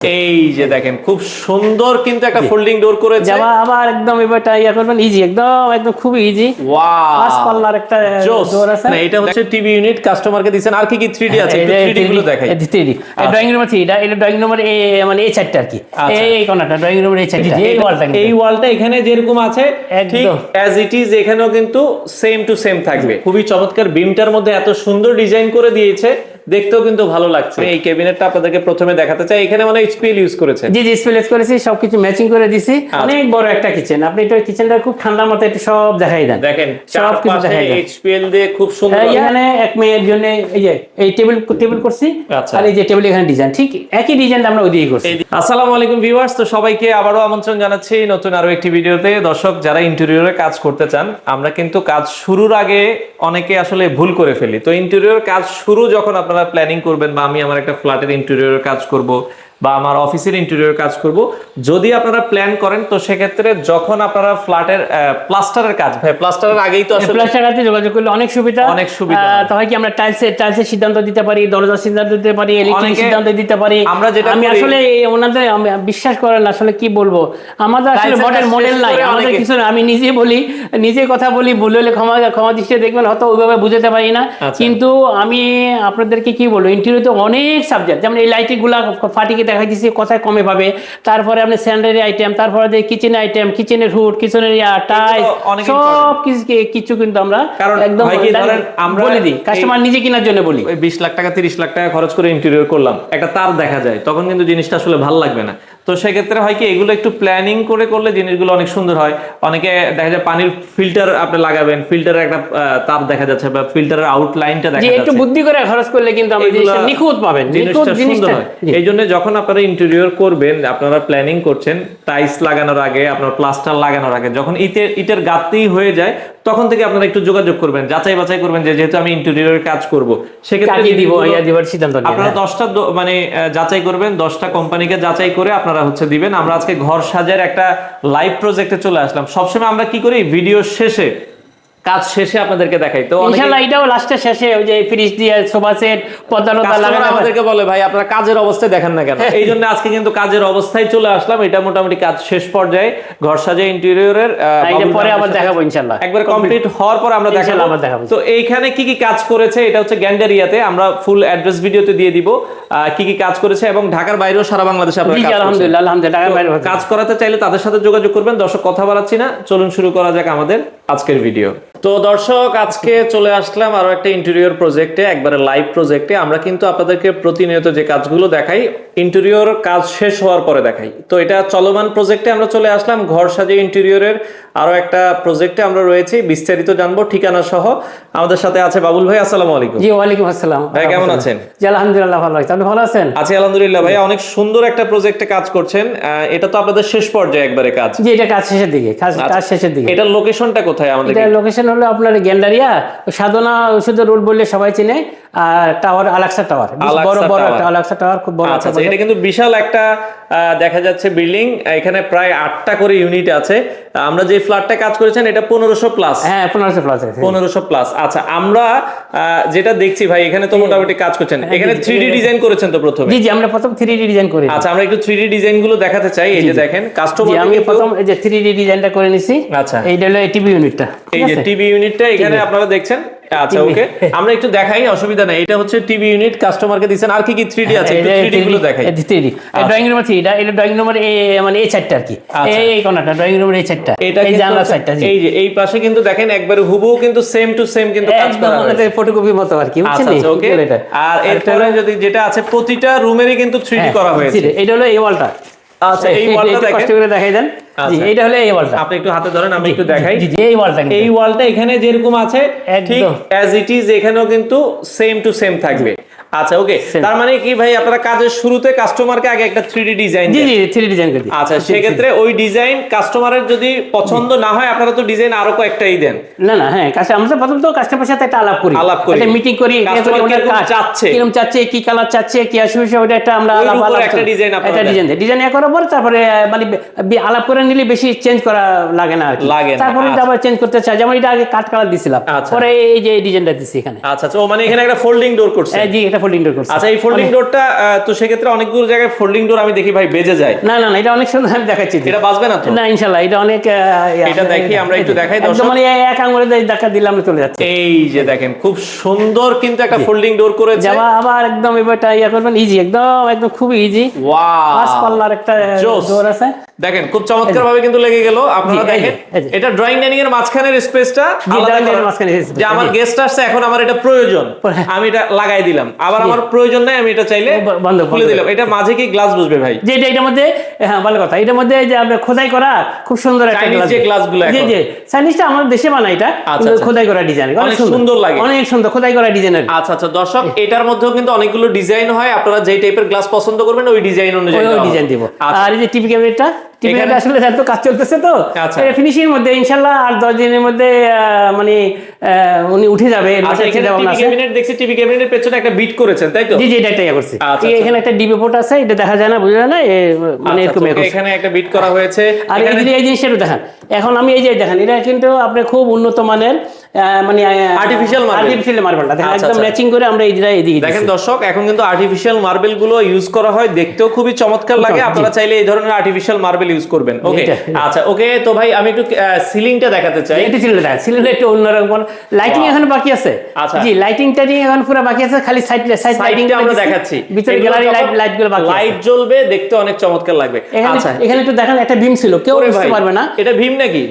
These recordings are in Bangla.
এই যে দেখেন খুব সুন্দর কিন্তু একটা ফোল্ডিং ডোর করেছে। যাবা আবার একদম এবারটা ইয়া করবেন ইজি, একদম একদম খুব ইজি। ওয়াও, পাঁচ পাল্লার একটা ডোর আছে। না এটা হচ্ছে টিভি ইউনিট কাস্টমারকে দিবেন। আর কি কি 3D আছে একটু 3D গুলো দেখাই। 3D এই ড্রয়িং রুম 3 এটা ড্রয়িং রুমের মানে এই চারটা আর কি। এই কোণাটা ড্রয়িং রুমের এই চারটা, এই ওয়ালটা এখানে যেরকম আছে ঠিক অ্যাজ ইট ইজ এখানেও কিন্তু সেম টু সেম থাকবে। খুবই চমৎকার, বিমটার মধ্যে এত সুন্দর ডিজাইন করে দিয়েছে, দেখতেও কিন্তু ভালো লাগছে। এই ক্যাবিনেটটা আপনাদেরকে প্রথমে দেখাতে চাই। এখানে মানে এইচপিএল ইউজ করেছে। জি জি এইচপিএল ইউজ করেছি, সবকিছু ম্যাচিং করে দিছি। অনেক বড় একটা কিচেন, আপনি এটা কিচেনটা খুব ঠান্ডার মতো একটু সব দেখাই দেন। দেখেন সব কিছু দেখাই দেন এইচপিএল দিয়ে খুব সুন্দর। এখানে এক মেয়ের জন্য এই যে এই টেবিল করছি, আর এই যে টেবিল এখানে ডিজাইন ঠিক একই ডিজাইন আমরা ওইদিকে করছি। আসসালামু আলাইকুম ভিউয়ার্স, তো সবাইকে আবারো আমন্ত্রণ জানাচ্ছি নতুন আরো একটি ভিডিওতে। দর্শক যারা ইন্টেরিয়রে কাজ করতে চান, আমরা কিন্তু কাজ শুরুর আগে অনেকে আসলে ভুল করে ফেলি। তো ইন্টেরিয়র কাজ শুরু যখন আপনারা প্ল্যানিং করবেন, বা আমি আমার একটা ফ্ল্যাটের ইন্টেরিয়রের কাজ করব বা আমার অফিসের ইন্টেরিয়র কাজ করব, যদি আপনারা প্ল্যান করেন তো সেক্ষেত্রে যখন আপনারা ফ্ল্যাটের প্লাস্টারের কাজ, ভাই প্লাস্টারের আগেই তো আসলে প্লাস্টার কাজে যোগাযোগ করলে অনেক সুবিধা। তো হয় কি আমরা টাইলসের সিদ্ধান্ত দিতে পারি, দরজার সিদ্ধান্ত দিতে পারি, ইলেকট্রিক সিদ্ধান্ত দিতে পারি। আমি আসলে ওনাদের বিশ্বাস করেন আসলে কি বলবো, আমাদের আসলে মডেল নাই, আমাদের কিছু না। আমি নিজে বলি, নিজে কথা বলি, ভুল হলে ক্ষমা দৃষ্টিতে দেখবেন, হয়তো ওইভাবে বুঝাতে পারি না। কিন্তু আমি আপনাদেরকে কি বলবো, ইন্টেরিয়রে অনেক সাবজেক্ট, যেমন এই লাইটিং গুলা ফাটিকে দেখা দিচ্ছি কোথায় কমে পাবে, তারপরে আপনি স্যানিটারি আইটেম, তারপরে কিচেন আইটেম, কিচেনের হুড, কিচেনের টাইলস, সব কিছু কিন্তু আমরা একদম বলে দিই কাস্টমার নিজে কেনার জন্য বলি। 20 লাখ টাকা 30 লাখ টাকা খরচ করে ইন্টেরিয়র করলাম, একটা তার দেখা যায়, তখন কিন্তু জিনিসটা আসলে ভালো লাগবে না। তো সেক্ষেত্রে হয় কি, এগুলো একটু প্ল্যানিং করে করলে জিনিসগুলো অনেক সুন্দর হয়। অনেকে দেখা যায় পানির ফিল্টার আপনি লাগাবেন, ফিল্টারের একটা তার দেখা যাচ্ছে বা ফিল্টারের আউটলাইনটা দেখা যাচ্ছে, একটু বুদ্ধি করে খরচ করলে কিন্তু আমরা জিনিসটা নিখুঁত পাবেন, জিনিসটা সুন্দর হয়। এই জন্য যখন আপনারা ইন্টেরিয়র করবেন, আপনারা প্ল্যানিং করছেন, টাইলস লাগানোর আগে, আপনার প্লাস্টার লাগানোর আগে, যখন ইটের গাঁথনি হয়ে যায়, তখন থেকে আপনারা একটু যোগাযোগ করবেন, যাচাই বাছাই করবেন যে যেহেতু আমি ইন্টেরিয়রের কাজ করব, সেক্ষেত্রে আপনারা 10টা মানে যাচাই করবেন, 10টা কোম্পানিকে যাচাই করে আপনারা হচ্ছে দিবেন। আমরা আজকে ঘর সাজার একটা লাইভ প্রজেক্টে চলে আসলাম। সবসময় আমরা কি করি, ভিডিও শেষে কাজ শেষে আপনাদেরকে দেখাই। তো ইনশাআল্লাহ এটাও লাস্টে শেষে ওই যে ফ্রিজ দিয়ে সোফা সেট পর্দা লাগানো, আমাদেরকে বলে ভাই আপনারা কাজের অবস্থায় দেখেন না কেন। এই জন্য আজকে কিন্তু কাজের অবস্থায় চলে আসলাম। এটা মোটামুটি কাজ শেষ পর্যায়ে, ঘর সাজা ইন্টেরিয়রের পরে আবার দেখাবো ইনশাআল্লাহ, একবার কমপ্লিট হওয়ার পর আমরা দেখাবো। তো এইখানে কি কি কাজ করেছে, এটা হচ্ছে গ্যান্ডারিয়াতে, আমরা ফুল অ্যাড্রেস ভিডিওতে দিয়ে দিব কি কি কাজ করেছে, এবং ঢাকার বাইরেও সারা বাংলাদেশে আপনারা কাজ আলহামদুলিল্লাহ ঢাকার বাইরে কাজ করাতে চাইলে তাদের সাথে যোগাযোগ করবেন। দর্শক কথা বাড়াচ্ছি না, চলুন শুরু করা যাক আমাদের আজকের ভিডিও। তো দর্শক আজকে চলে আসলাম আরো একটা ইন্টেরিয়র প্রজেক্টে, একবারে লাইভ প্রজেক্টে। আমরা কিন্তু আপনাদেরকে প্রতিনিয়ত যে কাজগুলো দেখাই, ইন্টেরিয়র কাজ শেষ হওয়ার পরে দেখাই। তো এটা চলমান প্রজেক্টে আমরা চলে আসলাম, ঘর সাজিয়ে ইন্টেরিয়রের আরো একটা প্রজেক্টে আমরা রয়েছি। বিস্তারিত জানবো ঠিকানা সহ। আমাদের সাথে আছে বাবুল ভাই। আসসালামু আলাইকুম। জি ওয়ালাইকুম আসসালাম ভাই, কেমন আছেন? জি আলহামদুলিল্লাহ ভালো আছি, আপনি ভালো আছেন? আছি আলহামদুলিল্লাহ। ভাই অনেক সুন্দর একটা প্রজেক্টে কাজ করছেন, এটা তো আপনাদের শেষ পর্যায়ে একবারে কাজ? জি এটা কাজ শেষের দিকে, কাজ শেষের দিকে। এটার লোকেশনটা কোথায় আমাদের? এটা লোকেশন হলো আপনার গ্যান্ডারিয়া, সাধনা ওষুধের রোড বললে সবাই চিনে, আর টাওয়ার আলাক্সা টাওয়ার, বড় একটা আলাক্সা টাওয়ার, খুব বড়। আচ্ছা, এটা কিন্তু বিশাল একটা দেখা যাচ্ছে বিল্ডিং। এখানে প্রায় 8টা করে ইউনিট আছে। আমরা যে ফ্ল্যাটটা কাজ করেছেন এটা 1500 প্লাস। হ্যাঁ 1500 প্লাস, 1500 প্লাস। আচ্ছা, আমরা যেটা দেখছি ভাই, এখানে তো মোটামুটি কাজ করছেন, এখানে 3D ডিজাইন করেছেন তো প্রথমে? জি জি আমরা প্রথম 3D ডিজাইন করি। আচ্ছা, আমরা একটু 3D ডিজাইন গুলো দেখাতে চাই। এই যে দেখেন কাস্টমার, আমি প্রথম এই যে 3D ডিজাইনটা করে নিছি। আচ্ছা, এইটা হলো টিভি ইউনিটটা, এই যে টিভি ইউনিটটা এখানে আপনারা দেখছেন। আচ্ছা ওকে, আমরা একটু দেখাই, অসুবিধা নাই। এটা হচ্ছে টিভি ইউনিট, কাস্টমারকে দিবেন। আর কি কি 3D আছে একটু 3D গুলো দেখাই। 3D ড্রয়িং রুম 3 এটা ড্রয়িং রুমের মানে এই চারটা আর কি। এই কোণাটা ড্রয়িং রুমের এই চারটা, এই জানলা চারটা। এই যে এই পাশে কিন্তু দেখেন একবারে হুবহু কিন্তু সেম টু সেম কিন্তু কাজ করা হয়েছে, ফটোকপি মতো আর কি, বুঝছেন? আচ্ছা ওকে। আর এরপরে যদি যেটা আছে, প্রতিটা রুমেরই কিন্তু 3D করা হয়েছে। এটা হলো এই ওয়ালটা। আচ্ছা, এই ওয়ালটা দেখেন, কষ্ট করে দেখাই দেন। জি এটা হলো এই ওয়ালটা, আপনি একটু হাতে ধরেন, আমি একটু দেখাই। জি এই ওয়ালটা, এই ওয়ালটা এখানে যেরকম আছে ঠিক অ্যাজ ইট ইজ এখানেও কিন্তু সেম টু সেম থাকবে। আচ্ছা ওকে, তার মানে কি ভাই, আপনারা কাজের শুরুতে কাস্টমারকে আগে একটা 3D ডিজাইন? জি জি 3D ডিজাইন করে দিই। আচ্ছা, সেক্ষেত্রে ওই ডিজাইন কাস্টমারের যদি পছন্দ না হয়, আপনারা তো ডিজাইন আরো কয়েকটাই দেন? না না, হ্যাঁ আমরা প্রথম তো কাস্টমারের সাথে একটা আলাপ করি, একটা মিটিং করি, কাস্টমার চাচ্ছে, কিরকম চাচ্ছে, কি কালার চাচ্ছে, কি অসুবিধা, ওটা একটা আমরা একটা ডিজাইন ডিজাইন করার পর তারপরে মানে আলাপ করে নিলে বেশি চেঞ্জ করা লাগে না আর কি। তারপরে আবার চেঞ্জ করতে চাই, যেমন এটা আগে কাট কালার দিছিলাম, পরে এই যে ডিজাইনটা দিছি এখানে। আচ্ছা, ও মানে এখানে একটা ফোল্ডিং ডোর করছে? জি এটা ফোল্ডিং ডোর করছি। আচ্ছা, এই ফোল্ডিং ডোরটা তো সেক্ষেত্রে অনেকগুলো জায়গায় ফোল্ডিং ডোর আমি দেখি ভাই বেজে যায়। না না না, এটা অনেক সুন্দর, আমি দেখাচ্ছি। এটা বাজবে না তো? না ইনশাআল্লাহ, এটা অনেক এটা দেখি, আমরা একটু দেখাই দর্শক। মানে এক আঙুলে ধাক্কা দিলাম চলে যাচ্ছে। এই যে দেখেন খুব সুন্দর কিন্তু একটা ফোল্ডিং ডোর করেছে। যাবা আবার একদম এবারটা ইয়া করবেন, ইজি, একদম খুবই ইজি। ওয়াও, 5 পাল্লার একটা ডোর আছে। দেখেন খুব চমৎকার ভাবে কিন্তু লেগে গেল। আপনারা দেখেন এটা ড্রয়িং ডাইনিং এর মাঝখানের স্পেসটা আলাদা করে, যে আমার গেস্ট আসছে এখন আমার এটা প্রয়োজন, আমি এটা লাগাই দিলাম। আবার আমার প্রয়োজন নাই, আমি এটা চাইলে খুলে দিলাম। এটা মাঝে কি গ্লাস বসবে ভাই? যে এটার মধ্যে, হ্যাঁ ভালো কথা, এটার মধ্যে যে আমরা খোদাই করা খুব সুন্দর একটা গ্লাস, যে গ্লাসগুলো জি জি চাইনিজটা আমাদের দেশে বানায়, এটা খোদাই করা ডিজাইন, অনেক সুন্দর লাগে, অনেক সুন্দর খোদাই করা ডিজাইন। আচ্ছা আচ্ছা দর্শক, এটার মধ্যেও কিন্তু অনেকগুলো ডিজাইন হয়, আপনারা যেই টাইপের গ্লাস পছন্দ করবেন ওই ডিজাইন অনুযায়ী ডিজাইন দিব। আর এই যে টিভি ক্যাবিনেটটা, টিভিটা আসলে এত কাজ চলতেছে তো ফিনিশিং এর মধ্যে ইনশাআল্লাহ আর 10 দিনের মধ্যে মানে উনি উঠে যাবে। টিভি ক্যাবিনেট দেখছি, টিভি ক্যাবিনেটের পেছনে একটা বিট করেছেন তাই তো? জি জি, এটা ইয়া করছি। এখানে একটা ডিবি পোর্ট আছে, এটা দেখা যায় না, বোঝা যায় না, মানে এরকম এখানে একটা বিট করা হয়েছে। আর এই জিনিসটা দেখেন, এখন আমি এই যে দেখেন, এটা কিন্তু আপনি খুব উন্নত মানের মানে আর্টিফিশিয়াল মার্বেলটা দেখেন, একদম ম্যাচিং করে আমরা এইদিকে দেখেন দর্শক, এখন কিন্তু আর্টিফিশিয়াল মার্বেল গুলো ইউজ করা হয়, দেখতেও খুবই চমৎকার লাগে। আপনারা চাইলে এই ধরনের আর্টিফিশিয়াল মার্বেল ইউজ করবেন। ওকে আচ্ছা, ওকে তো ভাই আমি একটু সিলিংটা দেখাতে চাই। এটা সিলিংটা একটু অন্যরকম, লাইটিং এখন বাকি আছে। জি, লাইটিংটা এখন পুরো বাকি আছে, খালি সাইড লাইটিংটা আমরা দেখাচ্ছি। ভিতরে গ্যালারি লাইটগুলো বাকি আছে, লাইট জ্বলবে, দেখতে অনেক চমৎকার লাগবে। আচ্ছা, এখানে একটু দেখেন, একটা বিম ছিল, কেউ বুঝতে পারবে না এটা বিম নাকি।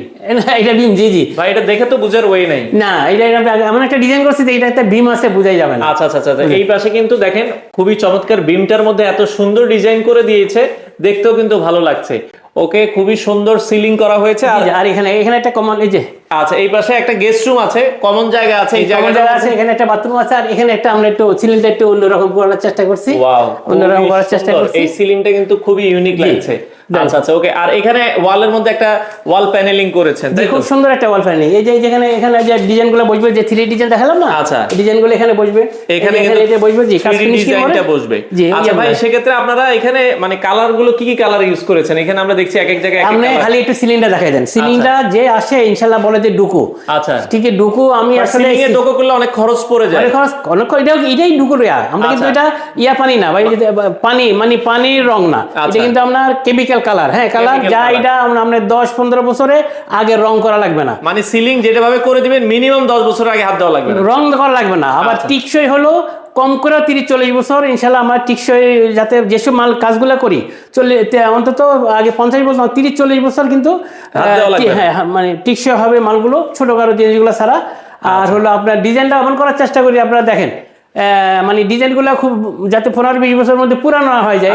এটা বিম, জি জি ভাই, এটা দেখে তো বুঝার ওয়ে নাই। না, এটা এমন একটা ডিজাইন করছি যে এটা একটা বিম আছে, বুঝাই যাবে না। আচ্ছা আচ্ছা আচ্ছা, এই পাশে কিন্তু দেখেন খুবই চমৎকার, বিমটার মধ্যে এত সুন্দর ডিজাইন করে দিয়েছে, দেখতেও কিন্তু ভালো লাগছে। ওকে, খুবই সুন্দর সিলিং করা হয়েছে। আর এখানে একটা কমন, এই যে আচ্ছা, এই পাশে একটা গেস্ট রুম আছে, কমন জায়গা আছে, এই জায়গাটা আছে, এখানে একটা বাথরুম আছে। আর এখানে একটা আমরা একটু সিলিংটা একটু অন্যরকম করার চেষ্টা করছি। ওয়াও, অন্যরকম করার চেষ্টা করছি। এই সিলিংটা কিন্তু খুবই ইউনিক লাগছে। আচ্ছা আচ্ছা, ওকে। আর এখানে ওয়ালের মধ্যে একটা ওয়াল প্যানেলিং করেছেন, তাই তো? খুব সুন্দর একটা ওয়াল প্যানেলিং। এই যে এখানে যে ডিজাইনগুলো বসবে, যে 3D ডিজাইন দেখালাম না, আচ্ছা, ডিজাইনগুলো এখানে বসবে, এখানে এটা বসবে, জি, কাজ ফিনিশ ডিজাইনটা বসবে। আচ্ছা ভাই, সেক্ষেত্রে আপনারা এখানে মানে কালারগুলো কি কি কালার ইউজ করেছেন? এখানে আমরা দেখছি এক এক জায়গায় আপনি খালি একটু সিলিংটা দেখাই দেন। সিলিংটা যে আসে ইনশাআল্লাহ বলে যে ডুকু। আচ্ছা, ঠিক আছে, ডুকু আমি আসলে সিলিং এ ডুকু করলে অনেক খরচ পড়ে যায়, অনেক এটাই ডুকু ইয়া। আমরা কিন্তু এটা ইয়া পানি না ভাই, পানি মানে পানির রং না, এটা কিন্তু আপনার কেমিক্যাল কালার। হ্যাঁ, কালার যা, এটা আমরা 10-15 বছরে আগে রং করা লাগবে না। মানে সিলিং যেটা ভাবে করে দিবেন মিনিমাম 10 বছর আগে হাত দেওয়া লাগবে না, রং করা লাগবে না। আবার টিকসই হলো কম করে 30-40 বছর ইনশাআল্লাহ আমরা টিকসই, যাতে যেসব মাল কাজগুলো করি অন্তত আগে 50 বছর, 30-40 বছর কিন্তু হ্যাঁ মানে টিকসই হবে মালগুলো, ছোটখাটো জিনিসগুলো ছাড়া। আর হলো আপনার ডিজাইনটা এমন করার চেষ্টা করি, আপনারা দেখেন মানে ডিজাইনগুলো খুব যাতে 15-20 বছরের মধ্যে পুরানো হয়ে যায়।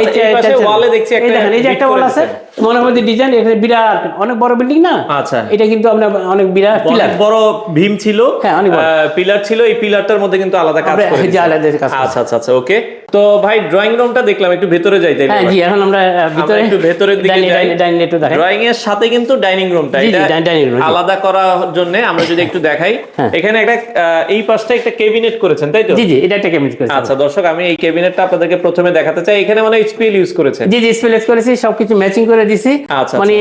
ওয়ালে দেখছি এই যে একটা ওয়াল আছে, মনের মধ্যে ডিজাইন, এখানে বিরাট অনেক বড় বিল্ডিং না। আচ্ছা, এটা কিন্তু আমরা অনেক বিরাট পিলার, বড় ভীম ছিল, হ্যাঁ অনেক বড় পিলার ছিল, এই পিলারটার মধ্যে কিন্তু আলাদা কাজ করেছে। আচ্ছা আচ্ছা আচ্ছা, ওকে। তো ভাই ড্রয়িং রুমটা দেখলাম, একটু ভেতরে যাই তাই? হ্যাঁ জি, এখন আমরা ভিতরে একটু ভেতরের দিকে যাই। ডাইনিং একটু দেখাই। ড্রয়িং এর সাথে কিন্তু ডাইনিং রুমটা, এটা আলাদা করার জন্য আমরা যদি একটু দেখাই, এখানে একটা এই পাশটা একটা ক্যাবিনেট করেছেন তাই তো? জি জি, এটা একটা ক্যাবিনেট করেছি। আচ্ছা দর্শক, আমি এই ক্যাবিনেটটা আপনাদেরকে প্রথমে দেখাতে চাই। এখানে মানে এইচপিএল ইউজ করেছেন? জি জি, এইচপিএল ইউজ করেছি, সবকিছু ম্যাচিং করে দিয়েছি। আচ্ছা, মানে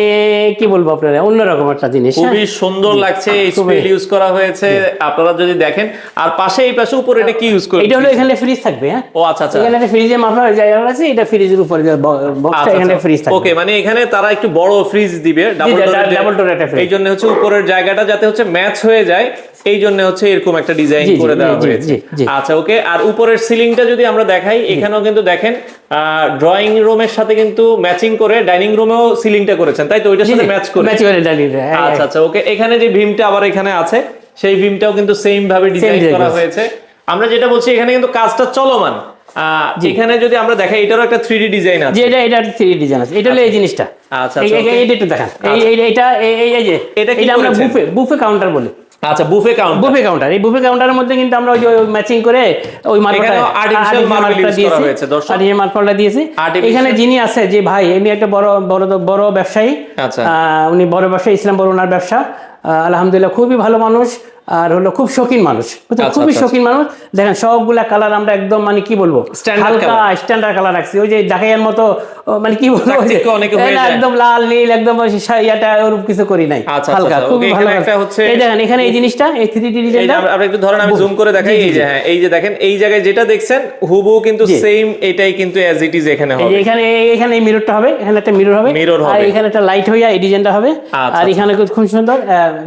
কি বলবো আপনারা, অন্যরকম একটা জিনিস, খুবই সুন্দর লাগছে। এইচপিএল ইউজ করা হয়েছে, আপনারা যদি দেখেন। আর পাশে এই পাশে উপরে এটা কি ইউজ করেছেন? এটা হলো এখানে ফ্রিজ থাকবে। হ্যাঁ, ও আচ্ছা আচ্ছা, এখানে ফ্রিজে মাপা জায়গা আছে, এটা ফ্রিজের উপরে বক্সটা, এখানে ফ্রিজ থাকবে। ওকে, মানে এখানে তারা একটু বড় ফ্রিজ দিবে, ডাবল ডোর একটা ফ্রিজ। এই জন্য হচ্ছে উপরের জায়গাটা যাতে হচ্ছে ম্যাচ হয়ে যায়, এই জন্য হচ্ছে এরকম একটা ডিজাইন করে দেওয়া হয়েছে। আচ্ছা, ওকে। আর উপরের সিলিংটা যদি আমরা দেখাই, এখানেও কিন্তু দেখেন ড্রয়িং রুমের সাথে কিন্তু ম্যাচিং করে ডাইনিং রুমেও সিলিংটা করেছেন তাই তো? ওইটার সাথে ম্যাচ করে। আচ্ছা আচ্ছা, ওকে। এখানে যে ভীমটা আবার এখানে আছে, সেই ভীমটাও কিন্তু সেম ভাবে ডিজাইন করা হয়েছে। আমরা যেটা বলছি, এখানে কিন্তু কাজটা চলমান। এখানে যদি আমরা দেখাই, এটারও একটা 3D ডিজাইন আছে। এটা 3D ডিজাইন আছে, এটা হলো এই জিনিসটা। আচ্ছা, এইটা একটু দেখান। এই যে এটা আমরা বুফে কাউন্টার বলি। আচ্ছা, বুফে কাউন্টার। এই বুফে কাউন্টারের মধ্যে কিন্তু আমরা ওই ম্যাচিং করে ওই মার্বেলটা, আর্টিফিশিয়াল মার্বেল ইউজ করা হয়েছে দর্শক, আর্টিফিশিয়াল মার্বেলটা দিয়েছি। এখানে যিনি আছে যে ভাই, উনি একটা বড় ব্যবসায়ী। আচ্ছা, উনি বড় ব্যবসায়ী, ইসলাম বড় ওনার ব্যবসা। আলহামদুলিল্লাহ খুবই ভালো মানুষ। আর হলো খুব শৌখিন মানুষ, খুবই শৌখিন মানুষ। দেখেন সবগুলা কালার আমরা একদম মানে কি বলবো হালকা স্ট্যান্ডার্ড কালার রাখছি, ওই যে ঢাকাইয়ের মতো মানে কি বলবো একদম লাল নীল একদম ইয়াটা ওরকম কিছু করি নাই, হালকা খুবই ভালো। এই দেখেন এখানে এই জিনিসটা এই 3D ডিজাইনটা আপনি একটু ধরেন, আমি জুম করে দেখাই। এই যে হ্যাঁ, এই যে দেখেন এই জায়গায় যেটা দেখছেন হুবহু কিন্তু সেম এটাই কিন্তু অ্যাজ ইট ইজ এখানে হবে। এখানে এই মিররটা হবে, এখানে একটা মিরর হবে, আর এখানে একটা লাইট হইয়া এই ডিজাইনটা হবে, আর এখানে খুব সুন্দর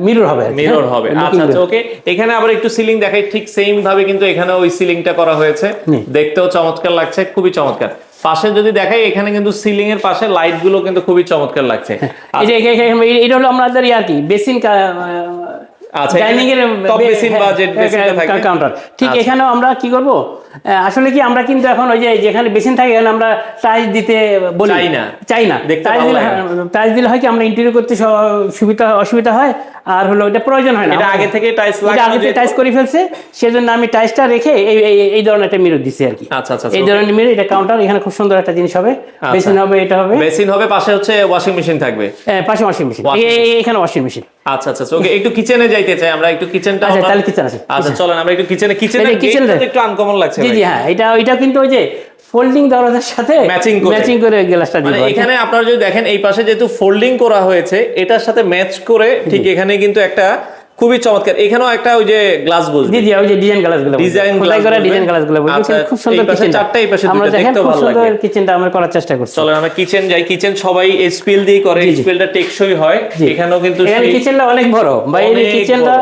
মিরর হবে, মিরর হবে। আচ্ছা আচ্ছা ওকে। এখানে আবার একটু সিলিং দেখাই, ঠিক সেম ভাবে কিন্তু এখানে ওই সিলিংটা করা হয়েছে, দেখতেও চমৎকার লাগছে, খুবই চমৎকার। পাশে যদি দেখাই এখানে কিন্তু সিলিং এর পাশে লাইট গুলো কিন্তু খুবই চমৎকার লাগছে। এই যে এটা হলো আমাদের আর কি বেসিন, আচ্ছা ডাইনিং এর টপ বেসিন বা জেট বেসিনটা থাকবে কাউন্টার। ঠিক এখানেও আমরা কি করব, আসলে কি আমরা কিন্তু এখন ওই যে যেখানে বেসিন থাকে এখানে আমরা টাইলস দিতে বলি চাই না। টাইলস দিলে হয় কি আমরা ইন্টেরিয়র করতে অসুবিধা হয়, আর হলো এটা প্রয়োজন হয় না, এটা আগে থেকে টাইলস লাগানো, আগে থেকে টাইলস করে ফেলছে, সেজন্য আমি টাইলসটা রেখে এই ধরনের একটা মিরর দিছি আর কি। আচ্ছা আচ্ছা এই ধরনের মিরর, এটা কাউন্টার, এখানে খুব সুন্দর একটা জিনিস হবে, বেসিন হবে, এটা হবে বেসিন হবে, পাশে হচ্ছে ওয়াশিং মেশিন থাকবে, হ্যাঁ পাশে ওয়াশিং মেশিন, এখানে ওয়াশিং মেশিন। আচ্ছা আচ্ছা ওকে। একটু কিচেনে যাইতে চাই আমরা, একটু কিচেনটা। আচ্ছা তাহলে কিচেন আছে। আচ্ছা চলেন আমরা একটু কিচেনে একটু আনকমন লাগছে। জি জি হ্যাঁ, এটা কিন্তু ওই যে ফোল্ডিং দরজার সাথে ম্যাচিং করে গ্লাসটা দিব। এখানে আপনারা যদি দেখেন এই পাশে যেহেতু ফোল্ডিং করা হয়েছে, এটার সাথে ম্যাচ করে ঠিক এখানে কিন্তু একটা খুবই চমৎকার, এখানেও একটা ওই যে গ্লাস বলছি, জি জি ওই যে ডিজাইন গ্লাসগুলো খুব সুন্দর কিচেন, চারটা এই পাশে আমরা দেখতে ভালো লাগে, সুন্দর কিচেনটা আমরা করার চেষ্টা করছি। চলো আমরা কিচেন যাই। কিচেন সবাই এইচপিএল দিয়ে করে, এইচপিএলটা টেকসই হয়। এখানেও কিন্তু এখানে কিচেনটা অনেক বড় ভাই, এই কিচেনটা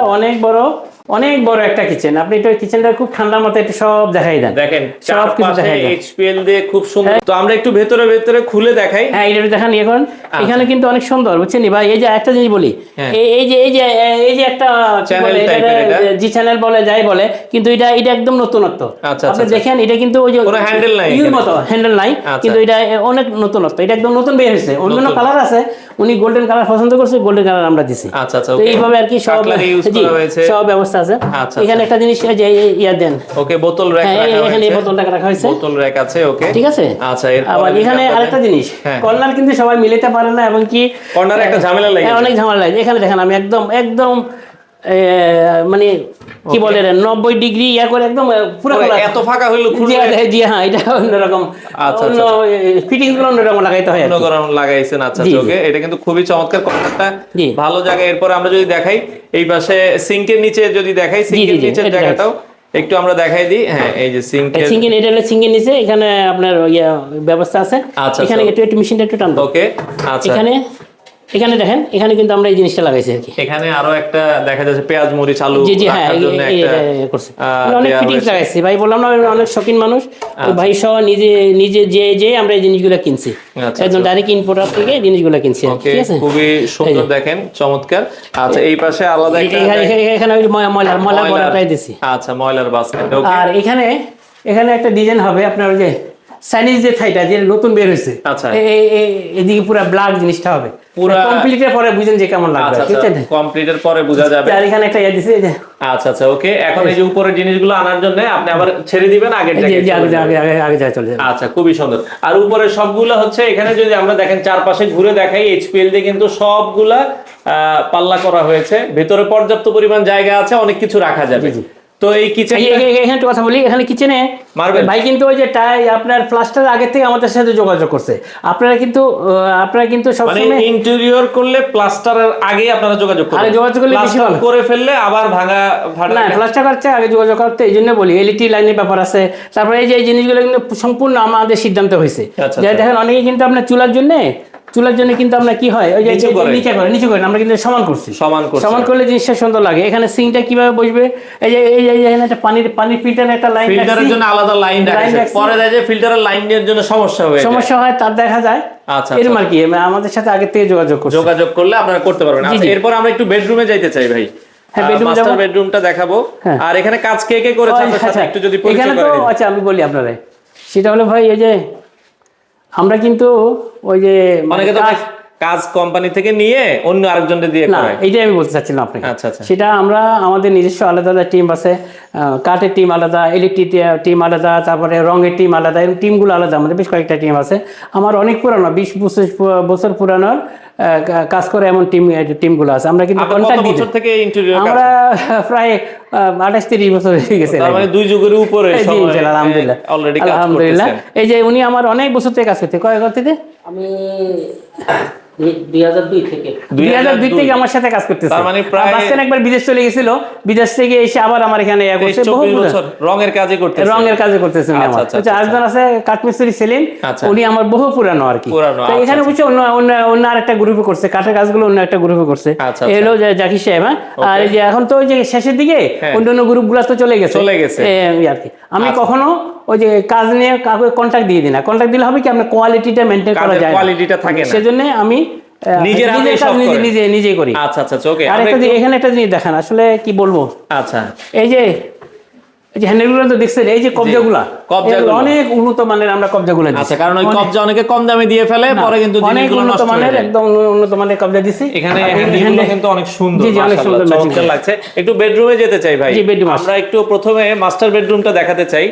অনেক বড় একটা কিচেন। আপনি এটা কিচেনটা খুব ঠান্ডার মতো একটু সব দেখাই দেন, দেখেন সব কিছু দেখাই দেন এইচপিএল দিয়ে খুব সুন্দর। তো আমরা একটু ভেতরে খুলে দেখাই। হ্যাঁ এটা দেখান ইয়ে করেন। এখানে কিন্তু অনেক সুন্দর বুঝছেন ভাই। এই যে একটা জিনিস বলি, এই যে একটা জি চ্যানেল বলে যাই বলে, কিন্তু এটা একদম নতুনত্ব। আপনি দেখেন এটা কিন্তু ওই যে কোনো হ্যান্ডেল নাই, ইউর মতো হ্যান্ডেল নাই, কিন্তু এটা অনেক নতুনত্ব, এটা একদম নতুন বের হয়েছে। অন্যান্য কালার আছে, উনি গোল্ডেন কালার পছন্দ করছে, গোল্ডেন কালার আমরা দিছি। আচ্ছা আচ্ছা তো এইভাবে আর কি সব ব্যবস্থা আছে। এখানে একটা জিনিস যে ইয়া দেন, ওকে বোতল র‍্যাক রাখা হয়েছে, এখানে বোতলটা রাখা হয়েছে, বোতল র‍্যাক আছে ওকে ঠিক আছে। আচ্ছা আবার এখানে আরেকটা জিনিস, কর্নার কিন্তু সবাই মিলাতে পারে না, এবং কি কর্নারে একটা ঝামেলা লাগে, অনেক ঝামেলা লাগে। এখানে দেখেন আমি একদম মানে কি বলে 90 ডিগ্রি ইয়া করে একদম পুরো এত ফাঁকা হইলো জি হ্যাঁ, এটা অন্যরকম, অন্য ফিটিং গুলো অন্যরকম লাগাইতে হয়, অন্যরকম লাগাইছেন। আচ্ছা ওকে, এটা কিন্তু খুবই চমৎকার কর্নারটা, ভালো জায়গা। এরপর আমরা যদি দেখাই এই পাশে সিঙ্কের নিচে যদি দেখাই, সিঙ্কের নিচের জায়গাটাও একটু আমরা দেখাই দিই। হ্যাঁ এই যে সিঙ্কের এটা হলো সিঙ্কের নিচে, এখানে আপনার ইয়া ব্যবস্থা আছে। এখানে একটু মেশিনটা একটু টানবো ওকে। আচ্ছা এখানে দেখেন, এখানে কিন্তু আমরা এই জিনিসটা লাগাইছি আর কি। এখানে আরো একটা দেখা যাচ্ছে পেঁয়াজ মরিচ আলু রাখার জন্য একটা করছে, অনেক ফিটিংস লাগাইছি ভাই। বললাম না অনেক শৌখিন মানুষ, ভাই সহ নিজে যে আমরা এই জিনিসগুলো কিনছি, একদম ডাইরেক্ট ইম্পোর্টার থেকে জিনিসগুলো কিনছি, ঠিক আছে। খুবই সুন্দর দেখেন, চমৎকার। আচ্ছা এই পাশে আলাদা এখানে ওই ময়লার বড়টাই দিছি। আচ্ছা ময়লার বাস্কেট। আর এখানে একটা ডিজাইন হবে আপনার ওই যে চাইনিজ যে থাইটা যে নতুন বের হয়েছে, আচ্ছা এদিকে পুরো ব্ল্যাক জিনিসটা হবে, পুরো কমপ্লিটের পরে বুঝেন যে কেমন লাগবে, ঠিক আছে কমপ্লিটের পরে বোঝা যাবে। আর এখানে একটা ইয়া দিছে এই যে। আচ্ছা আচ্ছা ওকে। এখন এই যে উপরের জিনিসগুলো আনার জন্য আপনি আবার ছেড়ে দিবেন আগের জায়গায়, আগে চলে যাবে। আচ্ছা খুবই সুন্দর। আর উপরে সবগুলো হচ্ছে এখানে যদি আমরা দেখেন চারপাশে ঘুরে দেখাই, এইচপিএল দিয়ে কিন্তু সবগুলা পাল্লা করা হয়েছে, ভেতরে পর্যাপ্ত পরিমাণ জায়গা আছে, অনেক কিছু রাখা যাবে। তো এই কিচেন এখানে একটা কথা বলি, এখানে কিচেনে ভাই কিন্তু ওই যে আপনার প্লাস্টার আগে থেকে আমাদের সাথে যোগাযোগ করছে। আপনারা কিন্তু সবসময় ইন্টেরিয়র করলে প্লাস্টারের আগে আপনারা যোগাযোগ করবেন, যোগাযোগ করলে বেশি ভালো। করে ফেললে আবার ভাঙা ফাটা না, প্লাস্টার করতে আগে যোগাযোগ করতে, এই জন্য বলি এলইডি লাইনের ব্যাপার আছে। তারপরে এই যে এই জিনিসগুলো কিন্তু সম্পূর্ণ আমাদের সিদ্ধান্ত হয়েছে। দেখেন অনেকে কিন্তু আপনার চুলার জন্য কিন্তু আমরা কি হয় ওই যে নিচে করেন, আমরা কিন্তু সমান করলে জিনিসটা সুন্দর লাগে। এখানে সিঙ্কটা কিভাবে বসবে, এই যে এখানে একটা পানির ফিল্টারের একটা লাইন, ফিল্টারের জন্য আলাদা লাইন রাখছে, পরে যায় যে ফিল্টারের লাইনের জন্য সমস্যা হয় তার দেখা যায়। আচ্ছা এরকম আর কি, আমাদের সাথে আগে থেকে যোগাযোগ করলে আপনারা করতে পারবেন। আচ্ছা এরপর আমরা একটু বেডরুমে যাইতে চাই ভাই। হ্যাঁ মাস্টার বেডরুমটা দেখাবো। আর এখানে কাজ কে করেছে আপনারা একটু যদি পরিচয় করে দিন। আচ্ছা আমি বলি আপনারা, সেটা হলো ভাই এই যে আমরা কিন্তু ওই যে অনেকে তো কাজ কোম্পানি থেকে নিয়ে অন্য আরেকজনকে দিয়ে না, করায়? এইটাই আমি বলতে চাচ্ছিলাম আপনাকে। আচ্ছা আচ্ছা। সেটা আমরা আমাদের নিজস্ব আলাদা আলাদা টিম আছে, কাঠের টিম আলাদা, ইলেকট্রিক টিম আলাদা, তারপরে রঙের টিম আলাদা, এবং টিমগুলো আলাদা। আমাদের বেশ কয়েকটা টিম আছে। আমার অনেক পুরানো 20 বছর পুরানোর কাজ করে এমন টিমগুলো আছে। আমরা কিন্তু আপনার কত কন্ট্যাক্ট দিই। বছর থেকে ইন্টেরিয়র কাজ? আমরা প্রায় 28-30 বছর হয়ে গেছে। তার মানে 2 যুগের উপরে জি, সময় আলহামদুলিল্লাহ, অলরেডি কাজ আলহামদুলিল্লাহ। করতেছেন। এই যে উনি আমার অনেক বছর থেকে কাজ করতে, কয় থেকে আমি 2002 থেকে 2002 থেকে আমার সাথে কাজ করতেছে। তার মানে প্রায় বাসখানে একবার বিদেশ চলে গেছিল, বিদেশ থেকে এসে আবার আমার এখানে 24 বছর রঙের কাজে করতেছেন। রঙের কাজে করতেছে উনি আমার। আচ্ছা, আচ্ছা, আরেকজন আছে কাঠমিস্ত্রি সেলিম, আচ্ছা। উনি আমার বহু পুরানো আর কি। পুরানো, তো এখানে বুঝছো অন্য আরেকটা গ্রুপে করছে, কাঠের কাজগুলো অন্য একটা গ্রুপে করছে। আচ্ছা, এই হলো জাকির সাহেব। হ্যাঁ, আর এই যে এখন তো ওই যে শেষের দিকে হ্যাঁ। অন্য গ্রুপগুলো তো চলে গেছে এই আর কি। আমি কখনো ওই যে কাজ নিয়ে কাউকে কন্ট্যাক্ট দিয়ে দিই না। কন্ট্যাক্ট দিলে হবে কি আপনার কোয়ালিটিটা মেইনটেইন করা যায় না, কোয়ালিটিটা থাকে না। সেজন্য আমি নিজের হাতে সব করেন? নিজে করি। আচ্ছা আচ্ছা ওকে। আর এখানে একটা জিনিস দেখান, আসলে কি বলবো, আচ্ছা এই যে হ্যান্ডেলগুলো তো দেখছেন, এই যে কবজাগুলো অনেক উন্নত মানের আমরা কবজাগুলো দিচ্ছি। আচ্ছা, কারণ ওই কবজা অনেকে কম দামে দিয়ে ফেলে, পরে কিন্তু অনেক জিনিসগুলো উন্নত নষ্ট হয়ে মানের, যায়। একদম উন্নত মানের কবজা দিছি। এখানে হ্যান্ডেলগুলো কিন্তু অনেক সুন্দর, জি, জি, অনেক সুন্দর মাশাআল্লাহ, matching চমৎকার লাগছে। একটু বেডরুমে যেতে চাই ভাই। জি, bedroom আসুন। আমরা একটু প্রথমে মাস্টার বেডরুমটা দেখাতে চাই।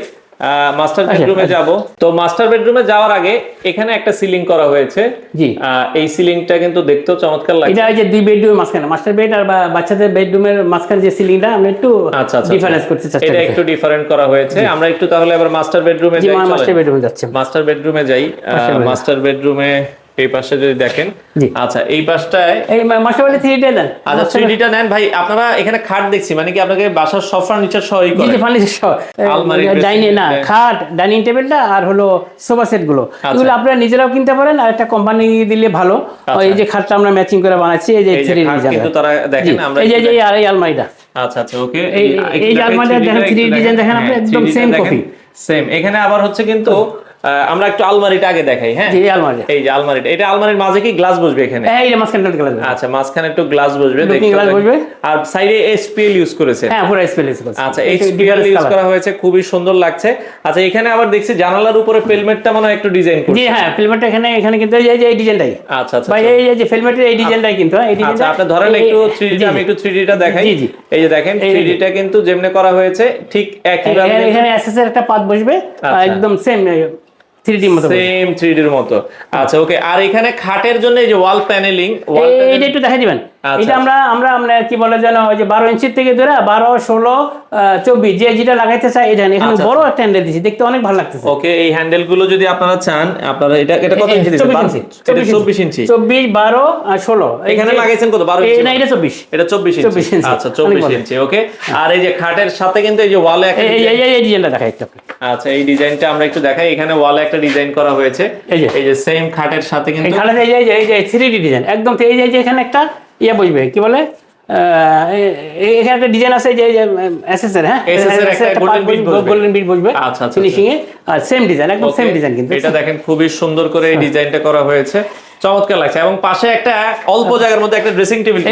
মাস্টার আচ্ছা, বেডরুমে যাব। তো মাস্টার বেডরুমে যাওয়ার আগে এখানে একটা সিলিং করা হয়েছে। জি। এই সিলিংটা কিন্তু দেখতেও চমৎকার লাগছে। এটা এই যে 2 বেডরুমের মাঝখানে, মাস্টার বেড আর বাচ্চাদের বেডরুমের মাঝখানে যে সিলিংটা আমরা একটু আচ্ছা আচ্ছা ডিফারেন্স করতে চাচ্ছি। এটা একটু ডিফারেন্ট করা হয়েছে। আমরা একটু তাহলে এবার মাস্টার বেডরুমে জি, যাই। মাস্টার বেডরুমে যাচ্ছে। মাস্টার বেডরুমে যাই। মাস্টার বেডরুমে এই পাশে যদি দেখেন, জি। আচ্ছা এই পাশটায় এই মাস্টার বেডে 3D দেন। আচ্ছা 3Dটা নেন ভাই। আপনারা এখানে খাট দেখছি, মানে কি আপনাকে বাসার সব ফার্নিচার সহই জি, করে? জি, ফার্নিচার সহ, আলমারি, ডাইনিং না, খাট, ডাইনিং টেবিলটা আর হলো সোফা সেট গুলো, এগুলো আপনারা নিজেরাও কিনতে পারেন, আর একটা কোম্পানি দিলে ভালো। এই যে খাটটা আমরা ম্যাচিং করে বানাচ্ছি, এই যে 3D ডিজাইন, কিন্তু তারা দেখেন আমরা এই যে আর এই আলমারিটা, আচ্ছা আচ্ছা ওকে। এই যে আলমারিটা দেখেন 3D ডিজাইন দেখেন আপনি, একদম সেম কপি। সেম। এখানে আবার হচ্ছে কিন্তু আমরা একটু আলমারিটা আগে দেখাই। হ্যাঁ, এই আলমারি, এই যে আলমারিটা, এটা আলমারির মাঝে কি গ্লাস বসবে এখানে? এই যে মাঝখানে গ্লাস, আচ্ছা মাঝখানে একটু গ্লাস বসবে, গ্লাস বসবে। আর সাইডে এসপিএল ইউজ করেছে। হ্যাঁ, পুরো এসপিএল ইউজ করেছে। আচ্ছা এসপিএল ইউজ করা হয়েছে, খুবই সুন্দর লাগছে। আচ্ছা এখানে আবার দেখছি জানালার উপরে ফিলমেটটা মনে হয় একটু ডিজাইন করছে। জি হ্যাঁ, ফিলমেটটা এখানে কিন্তু এই যে এই ডিজাইনটাই। আচ্ছা আচ্ছা ভাই এই যে ফিলমেটের এই ডিজাইনটাই কিন্তু, এই ডিজাইনটা। আচ্ছা আপনি ধরেন একটু 3D, আমি একটু 3Dটা দেখাই। জি, জি। এই যে দেখেন 3Dটা কিন্তু যেমনে করা হয়েছে ঠিক একই ভাবে এখানে এসএস এর একটা পাত বসবে, একদম সেম 3D মতো, সেম 3D এর মতো। আচ্ছা ওকে। আর এখানে খাটের জন্য এই যে ওয়াল প্যানেলিং, এইটা একটু দেখাই দিবেন। এটা আমরা কি বলে জানো, ওই যে 12 ইঞ্চি থেকে ধরে 12, 16, 24 যেটা লাগাইতে চাই, এটা এখানে বড় একটা হ্যান্ডেল দিয়েছি, দেখতে অনেক ভালো লাগতেছে। ওকে, এই হ্যান্ডেল গুলো যদি আপনারা চান, আপনারা এটা কত ইঞ্চি দিবেন? 24 ইঞ্চি। 24, 12 আর 16 এখানে লাগাইছেন কত? 12 ইঞ্চি না, এটা 24, এটা 24 ইঞ্চি। আচ্ছা 24 ইঞ্চি ওকে। আর এই যে খাটের সাথে কিন্তু এই যে ওয়ালে একটা এই ডিজাইনটা দেখাই একটু। আচ্ছা এই ডিজাইনটা আমরা একটু দেখাই। এখানে ওয়ালে একটা ডিজাইন করা হয়েছে, এই যে সেম খাটের সাথে কিন্তু এই খাটের এই যে 3D ডিজাইন একদম। এই যে এখানে একটা বসবে, কি বলে, এখানে একটা ডিজাইন আছে, যে এসএস এর, হ্যাঁ এসএস এর একটা গোল্ডেন বিট বসবে। আচ্ছা ফিনিশিং এ আর সেম ডিজাইন, একদম সেম ডিজাইন কিন্তু। এটা দেখেন খুবই সুন্দর করে এই ডিজাইনটা করা হয়েছে, চমৎকার লাগছে। এবং পাশে একটা অল্প জায়গার মধ্যে একটা ড্রেসিং টেবিল।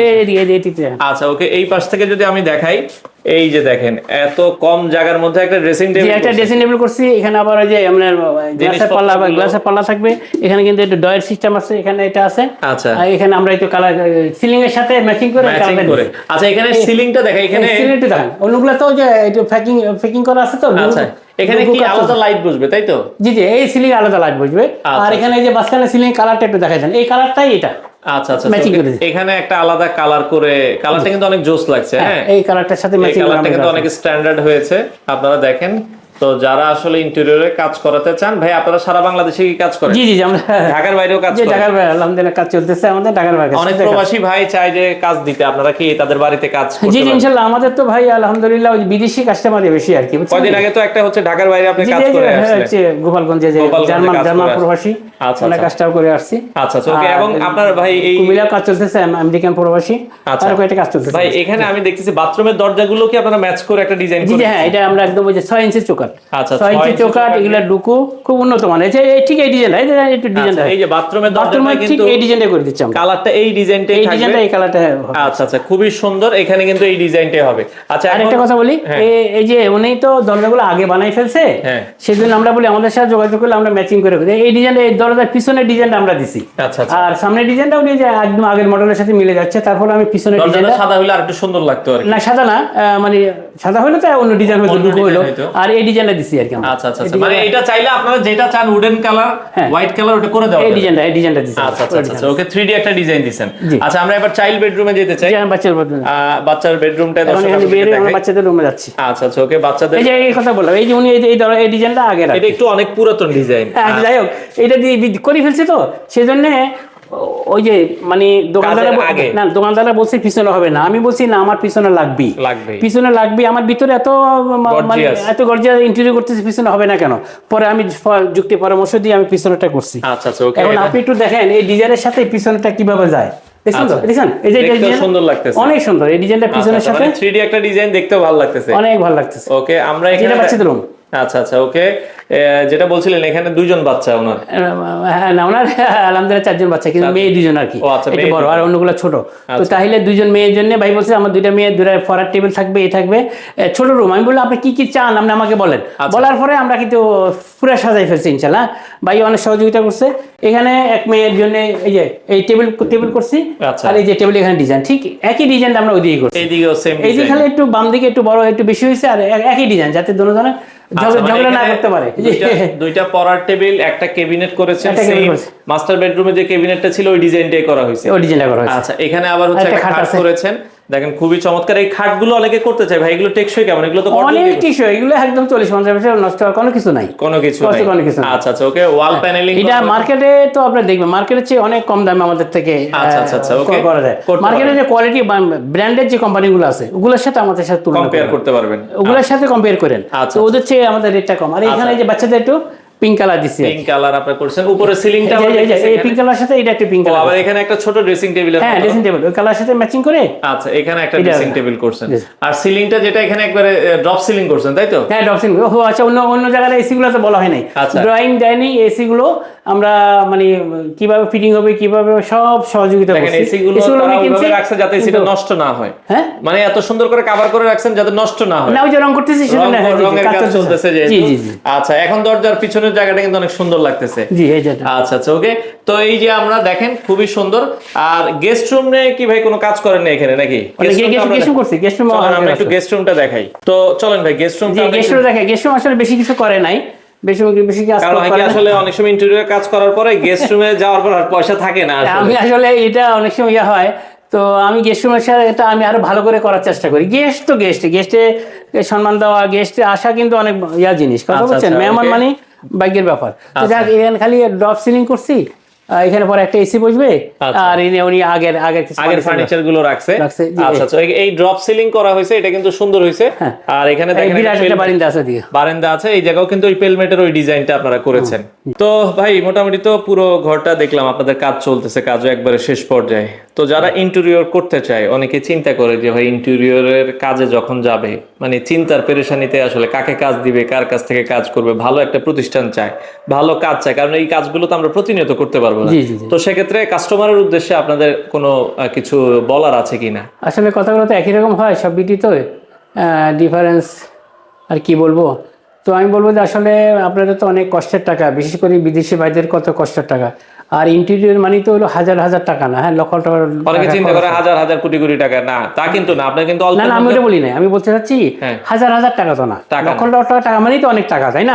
আচ্ছা ওকে, এই পাশ থেকে যদি আমি দেখাই, এই যে দেখেন এত কম জায়গার মধ্যে একটা ড্রেসিং টেবিল, একটা ড্রেসিং টেবিল করছি। এখানে আবার ওই যে আপনার গ্লাসের পাল্লা থাকবে, এখানে কিন্তু একটা ডয়ের সিস্টেম আছে, এখানে এটা আছে। আচ্ছা এখানে আমরা একটু কালার সিলিং এর সাথে ম্যাচিং করে। আচ্ছা এখানে সিলিংটা দেখাই, এখানে সিলিংটা দেখেন, অন্যগুলো তো যে একটু ফেকিং করা আছে তো। আচ্ছা এখানে কি আলাদা লাইট বসবে তাই তো? জি জি, এই সিলিং আলাদা লাইট বসবে। আর এখানে এই যে মাঝখানে সিলিং কালারটা একটু দেখাই দেন, এই কালারটাই এটা। আচ্ছা আচ্ছা, এখানে একটা আলাদা কালার করে, কালারটা কিন্তু অনেক জোস লাগছে। হ্যাঁ, এই কালারটার সাথে ম্যাচিং কালারটা কিন্তু অনেক স্ট্যান্ডার্ড হয়েছে, আপনারা দেখেন। তো যারা আসলে ইন্টেরিয়রে কাজ করাতে চান, ভাই আপনারা সারা বাংলাদেশে কি কাজ করেন? জি জি, আমরা ঢাকার বাইরেও কাজ করেন? ঢাকার বাইরে আলহামদুলিল্লাহ কাজ চলতেছে আমাদের, ঢাকার বাইরে। অনেক প্রবাসী ভাই চায় যে কাজ দিতে, আপনারা কি তাদের বাড়িতে কাজ করতে? জি জি, ইনশাআল্লাহ। আমাদের তো ভাই আলহামদুলিল্লাহ ওই বিদেশি কাস্টমারই বেশি আর কি। কয়দিন আগে তো একটা হচ্ছে ঢাকার বাইরে আপনি কাজ করে আসলেন, গোপালগঞ্জে, যে জার্মান প্রবাসী, আমরা কাজটাও করে আসছি। আচ্ছা ওকে। এবং আপনার ভাই এই কুমিল্লা কাজ চলতেছে, আমেরিকান প্রবাসী, আর কয়টা কাজ চলতেছে ভাই। এখানে আমি দেখতেছি বাথরুমের দরজাগুলো কি আপনারা ম্যাচ করে একটা ডিজাইন করেন? জি হ্যাঁ, এটা আমরা একদম ওই যে 6 ইঞ্চি চোকার। চৌকাঠ। আচ্ছা, 6 ইঞ্চি চৌকাঠ, এগুলা ডুকু খুব উন্নত মানের। ঠিক এই ডিজাইন, একটু ডিজাইন এই যে বাথরুমের বাথরুমে ঠিক এই ডিজাইনটা করে দিচ্ছি আমরা। কালারটা এই ডিজাইনটাই থাকবে, এই ডিজাইনটা এই কালারটা। আচ্ছা আচ্ছা, খুবই সুন্দর। এখানে কিন্তু এই ডিজাইনটাই হবে। আচ্ছা, আর একটা কথা বলি, এই যে উনি তো দরজাগুলো আগে বানাই ফেলছে, সেজন্য আমরা বলি আমাদের সাথে যোগাযোগ করলে আমরা ম্যাচিং করে দেব। এই ডিজাইনটা, এই দরজার পিছনের ডিজাইনটা আমরা দিছি। আচ্ছা আচ্ছা। আর সামনের ডিজাইনটা উনি যে একদম আগের মডেলের সাথে মিলে যাচ্ছে। তারপর আমি পিছনের ডিজাইনটা সাদা হলে আরেকটু সুন্দর লাগতো আর কি। না, সাদা না, মানে সাদা হইলো তো অন্য ডিজাইন হইতো, দুটো হইলো। আর এই ডিজাইনটা দিছি আর কি। আচ্ছা আচ্ছা, মানে এটা চাইলে আপনারা যেটা চান, উডেন কালার, হোয়াইট কালার, ওটা করে দাও। এই ডিজাইনটা দিছি। আচ্ছা আচ্ছা, ওকে 3D একটা ডিজাইন দিবেন। আচ্ছা, আমরা এবার চাইল্ড বেডরুমে যেতে চাই। বাচ্চার বেডরুমটা আমরা বাচ্চাদের রুমে যাচ্ছি। আচ্ছা আচ্ছা, ওকে, বাচ্চাদের এই যে এই কথা বললাম, এই যে উনি এই ডিজাইনটা আগে রাখে। এটা একটু অনেক পুরাতন ডিজাইন। যাই হোক, এটা দিয়ে করে ফেলছে তো সেজন্য ওই যে মানে দোকানদাররা বলছে পিছনে হবে না, আমি বলছি না, আমার পিছনে পিছনে লাগবে। আমার ভিতরে এত মানে এত গর্জিয়াস ইন্টেরিয়র করতেছি, পিছনে হবে না কেন? পরে আমি যুক্তি পরামর্শ দিয়ে আমি পিছনেটা করছি। আচ্ছা আচ্ছা, ওকে। এখন আপনি একটু দেখেন এই ডিজাইনের সাথে পিছনেটা কিভাবে যায়। দেখছেন তো? দেখছেন এই যে সুন্দর লাগতেছে, অনেক সুন্দর এই ডিজাইনটা পিছনের সাথে। 3D একটা ডিজাইন, দেখতেও ভালো লাগতেছে, অনেক ভালো লাগতেছে। ওকে, আমরা এখানে বাচ্চাদের রুম। আচ্ছা আচ্ছা, ওকে। যেটা বলছিলেন এখানে দুইজন বাচ্চা ওনার। হ্যাঁ, না, ওনার আলহামদুলিল্লাহ 4 জন বাচ্চা, কিন্তু মেয়ে 2 জন আর কি, একটু বড়, আর অন্যগুলো ছোট। তো তাহলে 2 জন মেয়ের জন্য ভাই বলছে আমার 2টা মেয়ে, 2টা পড়ার টেবিল থাকবে, এই থাকবে, ছোট রুম। আমি বললাম আপনি কি কি চান আপনি আমাকে বলেন। বলার পরে আমরা কিন্তু পুরো সাজাই ফেলছি ইনশাআল্লাহ। ভাই অনেক সহযোগিতা করছে। এখানে এক মেয়ের জন্য এই যে এই টেবিল করছি, আর এই যে টেবিল এখানে ডিজাইন ঠিক একই ডিজাইন আমরা ওইদিকে করছি। এইদিকেও সেম ডিজাইন। এই যে খালি একটু বাম দিকে একটু বড়, একটু বেশি হয়েছে, আর একই ডিজাইন, যাতে দুজনে ঝগড়া না করতে পারে। দুইটা পড়ার টেবিল, একটা ক্যাবিনেট করেছেন। মাস্টার বেডরুমে যে ক্যাবিনেটটা ছিল ওই ডিজাইনটাই করা হয়েছে। আচ্ছা, এখানে আবার হচ্ছে একটা খাট করেছেন, দেখেন খুবই চমৎকার। এই খাটগুলো অনেকে করতে চায় ভাই, এগুলো টেকসই কেমন? এগুলো তো অনেক টেকসই, এগুলো একদম 40-50 বছর নষ্ট হওয়ার কোনো কিছু নাই, কোনো কিছু নাই। আচ্ছা আচ্ছা, ওকে। ওয়াল প্যানেলিং এটা মার্কেটে তো আপনারা দেখবেন, মার্কেটের চেয়ে অনেক কম দামে আমাদের থেকে আচ্ছা আচ্ছা, ওকে, করা যায়। মার্কেটে যে কোয়ালিটি ব্র্যান্ডের যে কোম্পানিগুলো আছে ওগুলোর সাথে আমাদের সাথে তুলনা কম্পেয়ার করতে পারবেন, ওগুলোর সাথে কম্পেয়ার করেন, তো ওদের চেয়ে আমাদের রেটটা কম। আর এখানে যে বাচ্চাদের একটু পিঙ্ক কালার দিছি, পিঙ্ক কালার আপনি করছেন। উপরে সিলিংটা এই পিঙ্ক কালার সাথে এটা একটা পিঙ্ক কালার। আবার এখানে একটা ছোট ড্রেসিং টেবিল আছে। হ্যাঁ, ড্রেসিং টেবিল ওই কালার সাথে ম্যাচিং করে। আচ্ছা, এখানে একটা ড্রেসিং টেবিল করছেন। আর সিলিংটা যেটা এখানে একবারে ড্রপ সিলিং করছেন, তাই তো? হ্যাঁ, ড্রপ সিলিং। ও আচ্ছা, অন্য জায়গায় এসি গুলো তো বলা হয় নাই। ড্রয়িং ডাইনিং এসি গুলো আমরা মানে কিভাবে ফিটিং হবে, কিভাবে সব সহযোগিতা করছি। এসি গুলো আমি কিভাবে রাখছে যাতে এসিটা নষ্ট না হয়। হ্যাঁ, মানে এত সুন্দর করে কভার করে রাখছেন যাতে নষ্ট না হয়। না, ওই যে রং করতেছি সেজন্য রঙের কাজ চলতেছে যে। জি জি। আচ্ছা, এখন দরজার পিছনের জায়গাটা কিন্তু অনেক সুন্দর লাগতেছে। জি, এই যেটা। আচ্ছা আচ্ছা, ওকে। তো এই যে আমরা দেখেন খুবই সুন্দর। আর গেস্ট রুমে কি ভাই কোনো কাজ করেন না এখানে নাকি? গেস্ট রুম করছি, গেস্ট রুম আমরা একটু গেস্ট রুমটা দেখাই। তো চলেন ভাই গেস্ট রুমটা দেখাই। গেস্ট রুম আসলে বেশি কিছু করে নাই, বেশি কাজ করে না। আসলে অনেক সময় ইন্টেরিয়র কাজ করার পরে গেস্ট রুমে যাওয়ার পর আর পয়সা থাকে না। আমি আসলে এটা অনেক সময় হয়, তো আমি গেস্ট রুমের সাথে এটা আমি আরো ভালো করে করার চেষ্টা করি। গেস্টে সম্মান দেওয়া, গেস্টে আসা কিন্তু অনেক জিনিস, কথা বলছেন, মেহমান মানে ভাগ্যের ব্যাপার। তো যাক, এখানে খালি ড্রপ সিলিং করছি, এখানে পরে একটা এসি বসবে, আর উনি আগের ফার্নিচার গুলো রাখছে। আচ্ছা আচ্ছা, এই ড্রপ সিলিং করা হয়েছে, এটা কিন্তু সুন্দর হয়েছে। আর এখানে দেখেন একটা বারান্দা আছে, বারান্দা আছে। এই জায়গাও কিন্তু ওই পেলমেটের ওই ডিজাইনটা আপনারা করেছেন। তো ভাই মোটামুটি তো পুরো ঘরটা দেখলাম, আপনাদের কাজ চলতেছে, কাজও একবারে শেষ পর্যায়ে। তো যারা ইন্টেরিয়র করতে চায়, অনেকে চিন্তা করে যে ভাই ইন্টেরিয়রের কাজে যখন যাবে, মানে চিন্তার পেরেশানিতে আসলে কাকে কাজ দিবে, কার কাছ থেকে কাজ করবে, ভালো একটা প্রতিষ্ঠান চায়, ভালো কাজ চায়, কারণ এই কাজগুলো তো আমরা প্রতিনিয়ত করতে পারবো না। তো সেক্ষেত্রে কাস্টমারের উদ্দেশ্যে আপনাদের কোনো কিছু বলার আছে কিনা? আসলে কথাগুলো তো একই রকম হয় সব বিটি, তো ডিফারেন্স আর কি বলবো। তো আমি বলবো যে আসলে আপনাদের তো অনেক কষ্টের টাকা, বিশেষ করে বিদেশি ভাইদের কত কষ্টের টাকা। আর ইন্টেরিয়র মানে তো হলো হাজার হাজার টাকা না, হ্যাঁ, লক্ষ টাকা। অনেকে চিন্তা করে হাজার হাজার কোটি কোটি টাকা, না তা কিন্তু না, আপনার কিন্তু না, আমি ওটা বলি না, আমি বলতে চাচ্ছি হাজার হাজার টাকা তো না, লক্ষ লক্ষ টাকা মানেই তো অনেক টাকা, তাই না?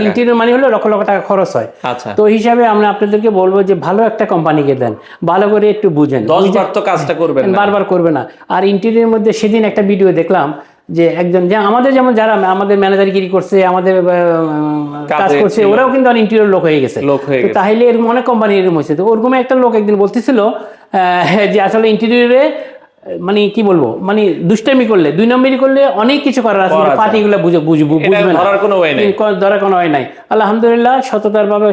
ইন্টেরিয়র মানে হলো লক্ষ লক্ষ টাকা খরচ হয়। তো হিসাবে আমরা আপনাদেরকে বলবো যে ভালো একটা কোম্পানিকে দেন, ভালো করে একটু বুঝেন, 10 বার তো কাজটা করবেন, বারবার করবে না। আর ইন্টেরিয়রের মধ্যে সেদিন একটা ভিডিও দেখলাম যে একজন, যে আমাদের যেমন যারা আমাদের ম্যানেজারগিরি করছে, আমাদের কাজ করছে, ওরাও কিন্তু ইন্টেরিয়র লোক হয়ে গেছে। তাহলে এরকম অনেক কোম্পানি এরকম হয়েছে। তো ওরকম একটা লোক একদিন বলতেছিল যে আসলে ইন্টেরিয়রে মানে কি বলবো, মানে দুষ্টামি করলে, 2 নম্বরই করলে অনেক কিছু করার আছে, পার্টিগুলো বুঝবে না, ধরার কোনো ওয়ে নেই। ধরার কোনো হয় নাই। আলহামদুলিল্লাহ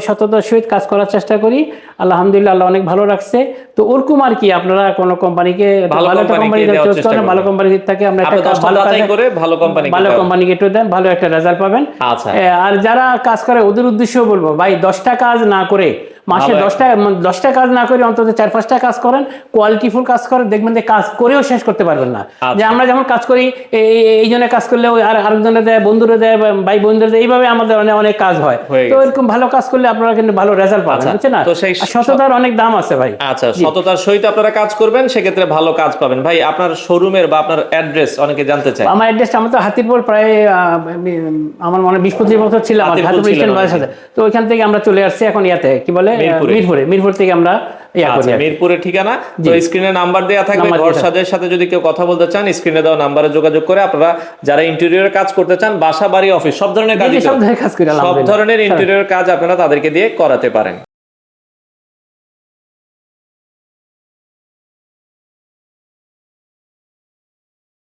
সততার সহিত কাজ করার চেষ্টা করি, আলহামদুলিল্লাহ আল্লাহ অনেক ভালো রাখছে। তো ওরকম আর কি, আপনারা কোন কোম্পানিকে ভালো একটা কোম্পানি চুজ করেন, ভালো কোম্পানি থেকে আমরা একটা ভালো কাজ করে ভালো কোম্পানিকে একটু দেন, ভালো একটা রেজাল্ট পাবেন। আচ্ছা, আর যারা কাজ করে ওদের উদ্দেশ্য বলবো, ভাই 10টা কাজ না করে, মাসে 10টা কাজ না করে অন্তত 4-5টা কাজ করেন, কোয়ালিটিফুল কাজ করেন, দেখবেন যে কাজ করেও শেষ করতে পারবেন না। যে আমরা যেমন কাজ করি এই জন্য কাজ করলে ওই আরেকজনে দেয়, বন্ধুরা দেয়, ভাই বন্ধুরা দেয়, এইভাবে আমাদের অনেক কাজ হয়। তো এরকম ভালো কাজ করলে আপনারা কিন্তু ভালো রেজাল্ট পাবেন, বুঝছেন না? সততার অনেক দাম আছে ভাই। আচ্ছা, সততার সহিত আপনারা কাজ করবেন, সেক্ষেত্রে ভালো কাজ পাবেন। ভাই আপনার শোরুমের বা আপনার অ্যাড্রেস অনেকে জানতে চায়। আমার অ্যাড্রেসটা, আমার তো হাতিরপুল, প্রায় আমার মনে 20-25 বছর ছিলাম হাতিরপুল স্ট্যান্ড বাসের সাথে। তো ওইখান থেকে আমরা চলে আসছি এখন ইয়াতে, কি বলে, মিরপুর থেকে আমরা মিরপুরের ঠিকানা তো স্ক্রিনে নাম্বার দেওয়া থাকবে। ঘর সাজের সাথে যদি কেউ কথা বলতে চান, স্ক্রিনে দেওয়া নাম্বারে যোগাযোগ করে আপনারা যারা ইন্টেরিয়র কাজ করতে চান, বাসা বাড়ি অফিস সব ধরনের কাজ, সব ধরনের ইন্টেরিয়র কাজ আপনারা তাদেরকে দিয়ে করাতে পারেন।